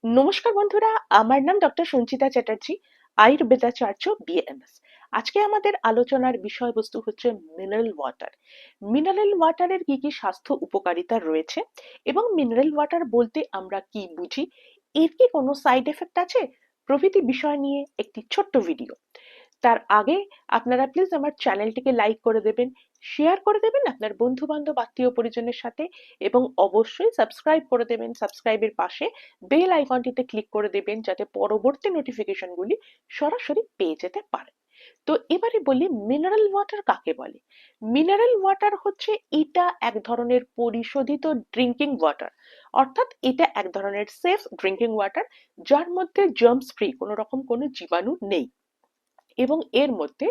নমস্কার বন্ধুরা, আমার নাম ডক্টর সঞ্চিতা চ্যাটার্জি, আয়ুর্বেদাচার্য বিএমএস। আজকে আমাদের আলোচনার বিষয়বস্তু হচ্ছে মিনারেল ওয়াটার। মিনারেল ওয়াটারের কি কি স্বাস্থ্য উপকারিতা রয়েছে এবং মিনারেল ওয়াটার বলতে আমরা কি বুঝি, এর কি কোনো সাইড এফেক্ট আছে প্রভৃতি বিষয় নিয়ে একটি ছোট্ট ভিডিও। তার আগে আপনারা প্লিজ আমার চ্যানেলটিকে লাইক করে দেবেন, শেয়ার করে দেবেন আপনার বন্ধু বান্ধব আত্মীয় পরিজনের সাথে এবং অবশ্যই সাবস্ক্রাইব করে দেবেন। সাবস্ক্রাইবের পাশে বেল আইকনটিতে ক্লিক করে দেবেন যাতে পরবর্তী নোটিফিকেশনগুলি সরাসরি পেয়ে যেতে পারেন। তো এবারে বলি মিনারেল ওয়াটার কাকে বলে। মিনারেল ওয়াটার হচ্ছে এটা এক ধরনের পরিশোধিত ড্রিঙ্কিং ওয়াটার, অর্থাৎ এটা এক ধরনের সেফ ড্রিঙ্কিং ওয়াটার যার মধ্যে জার্মস ফ্রি কোনো রকম কোনো জীবাণু নেই এবং এর মধ্যে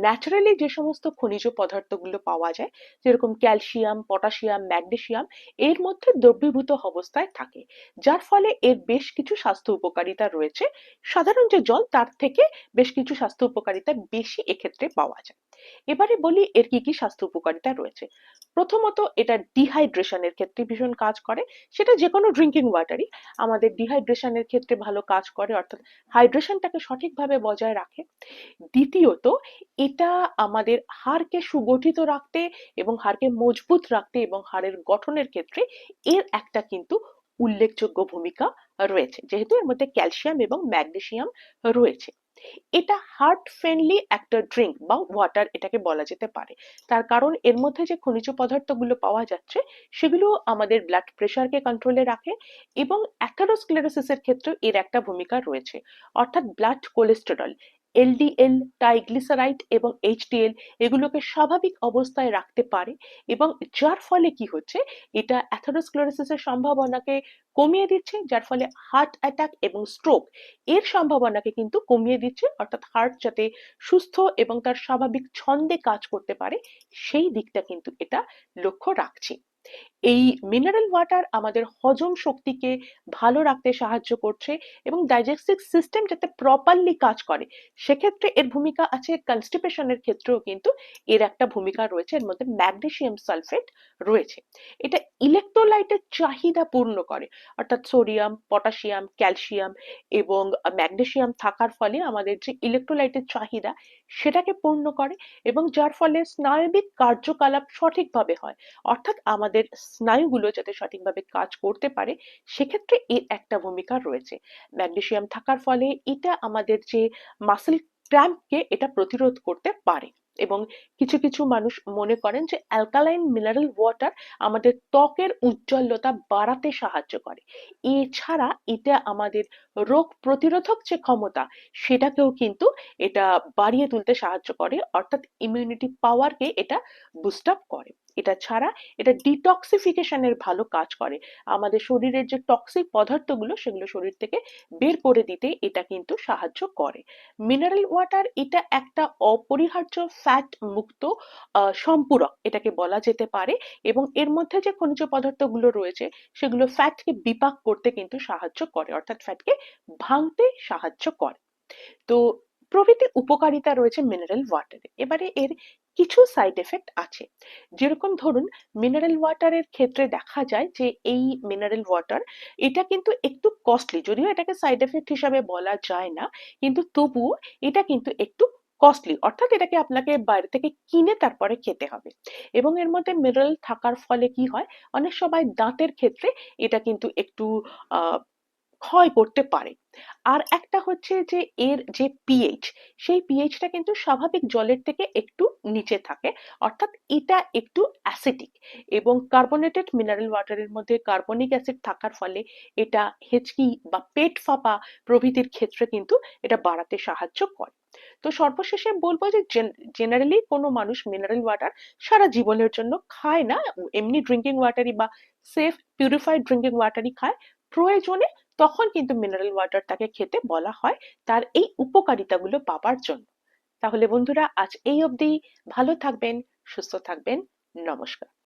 ন্যাচারালি যে সমস্ত খনিজ পদার্থগুলো পাওয়া যায় যেরকম ক্যালসিয়াম, পটাশিয়াম, ম্যাগনেসিয়াম এর মধ্যে দ্রবীভূত অবস্থায় থাকে, যার ফলে এর বেশ কিছু স্বাস্থ্য উপকারিতা রয়েছে। সাধারণ যে জল তার থেকে বেশ কিছু স্বাস্থ্য উপকারিতা বেশি এক্ষেত্রে পাওয়া যায়। এবারে বলি এর কি কি স্বাস্থ্য উপকারিতা রয়েছে। প্রথমত, এটা ডিহাইড্রেশনের ক্ষেত্রে ভীষণ কাজ করে। সেটা যে কোনো ড্রিঙ্কিং ওয়াটারই আমাদের ডিহাইড্রেশনের ক্ষেত্রে ভালো কাজ করে, অর্থাৎ হাইড্রেশনটাকে সঠিকভাবে বজায় রাখে। দ্বিতীয়ত, এটা আমাদের হাড়কে সুগঠিত রাখতে এবং হাড়কে মজবুত রাখতে এবং হাড়ের গঠনের ক্ষেত্রে এর একটা কিন্তু উল্লেখযোগ্য ভূমিকা রয়েছে, যেহেতু এর মধ্যে ক্যালসিয়াম এবং ম্যাগনেসিয়াম রয়েছে। এটা হার্ট ফ্রেন্ডলি একটা ড্রিঙ্ক বা ওয়াটার এটাকে বলা যেতে পারে। তার কারণ এর মধ্যে যে খনিজ পদার্থগুলো পাওয়া যাচ্ছে সেগুলো আমাদের ব্লাড প্রেশারকে কন্ট্রোলে রাখে এবং অ্যাথেরোস্ক্লেরোসিসের ক্ষেত্রেও এর একটা ভূমিকা রয়েছে, অর্থাৎ ব্লাড কোলেস্টেরল, এলডিএল, ট্রাইগ্লিসারাইড এবং এইচডিএল এগুলোকে স্বাভাবিক অবস্থায় রাখতে পারে এবং যার ফলে কি হচ্ছে, এটা অ্যাথেরোস্ক্লেরোসিসের সম্ভাবনাকে কমিয়ে দিচ্ছে, যার ফলে হার্ট অ্যাটাক এবং স্ট্রোক এর সম্ভাবনাকে কিন্তু কমিয়ে দিচ্ছে, অর্থাৎ হার্ট যাতে সুস্থ এবং তার স্বাভাবিক ছন্দে কাজ করতে পারে সেই দিকটা কিন্তু এটা লক্ষ্য রাখছে। এই মিনারেল ওয়াটার আমাদের হজম শক্তিকে ভালো রাখতে সাহায্য করছে এবং ডাইজেস্টিভ সিস্টেম যাতে প্রপারলি কাজ করে সেক্ষেত্রে এর ভূমিকা আছে। কনস্টিপেশনের ক্ষেত্রেও কিন্তু এর একটা ভূমিকা রয়েছে, এর মধ্যে ম্যাগনেসিয়াম সালফেট রয়েছে। এটা ইলেকট্রোলাইটের চাহিদা পূর্ণ করে, অর্থাৎ সোডিয়াম, পটাশিয়াম, ক্যালসিয়াম এবং ম্যাগনেসিয়াম থাকার ফলে আমাদের যে ইলেকট্রোলাইটের চাহিদা সেটাকে পূর্ণ করে এবং যার ফলে স্নায়বিক কার্যকলাপ সঠিকভাবে হয়, অর্থাৎ আমাদের স্নায়ুগুলো যাতে সঠিকভাবে কাজ করতে পারে সেক্ষেত্রে এর একটা ভূমিকা রয়েছে। ম্যাগনেসিয়াম থাকার ফলে এটা আমাদের যে মাসেল ক্র্যাম্পকে এটা প্রতিরোধ করতে পারে এবং কিছু কিছু মানুষ মনে করেন যে অ্যালকালাইন মিনারেল ওয়াটার আমাদের ত্বকের উজ্জ্বলতা বাড়াতে সাহায্য করে। এছাড়া এটা আমাদের রোগ প্রতিরোধক যে ক্ষমতা সেটাকেও কিন্তু এটা বাড়িয়ে তুলতে সাহায্য করে, অর্থাৎ ইমিউনিটি পাওয়ারকে এটা বুস্ট আপ করে। এটা ছাড়া এটা ডিটক্সিফিকেশনের ভালো কাজ করে, আমাদের শরীরের যে টক্সিক পদার্থগুলো সেগুলো শরীর থেকে বের করে দিতে এটা কিন্তু সাহায্য করে। মিনারেল ওয়াটার এটা একটা অপরিহার্য ফ্যাট মুক্ত সম্পূরক এটাকে বলা যেতে পারে এবং এর মধ্যে যে খনিজ পদার্থগুলো রয়েছে সেগুলো ফ্যাটকে বিপাক করতে কিন্তু সাহায্য করে, অর্থাৎ ফ্যাটকে ভাঙতে সাহায্য করে। তো প্রভৃতি উপকারিতা রয়েছে মিনারেল ওয়াটারে। এবারে এর কিছু সাইড এফেক্ট আছে, যেরকম ধরুন মিনারেল ওয়াটারের ক্ষেত্রে দেখা যায় যে এই মিনারেল ওয়াটার এটা কিন্তু একটু কস্টলি, যদিও এটাকে সাইড এফেক্ট হিসাবে বলা যায় না কিন্তু তবুও এটা কিন্তু একটু কস্টলি, অর্থাৎ এটাকে আপনাকে বাইরে থেকে কিনে তারপরে খেতে হবে এবং এর মধ্যে মিনারেল থাকার ফলে কি হয়, অনেক সময় দাঁতের ক্ষেত্রে এটা কিন্তু একটু আহ ক্ষয় করতে পারে। আর একটা হচ্ছে যে এর যে পিএইচ সেই পিএইচটা কিন্তু স্বাভাবিক জলের থেকে একটু নিচে থাকে, অর্থাৎ এটা একটু অ্যাসিডিক এবং কার্বনেটেড মিনারেল ওয়াটারের মধ্যে কার্বনিক অ্যাসিড থাকার ফলে এটা হেঁচকি বা পেট ফাঁপা প্রভৃতির ক্ষেত্রে কিন্তু এটা বাড়াতে সাহায্য করে। তো সর্বশেষে বলবো যে জেনারেলি কোনো মানুষ মিনারেল ওয়াটার সারা জীবনের জন্য খায় না, এমনি ড্রিঙ্কিং ওয়াটারই বা সেফ পিউরিফাইড ড্রিঙ্কিং ওয়াটারই খায়। প্রয়োজনে তখন কিন্তু মিনারেল ওয়াটার তাকে খেতে বলা হয় তার এই উপকারিতাগুলো পাবার জন্য। তাহলে বন্ধুরা আজ এই অবধি, ভালো থাকবেন, সুস্থ থাকবেন, নমস্কার।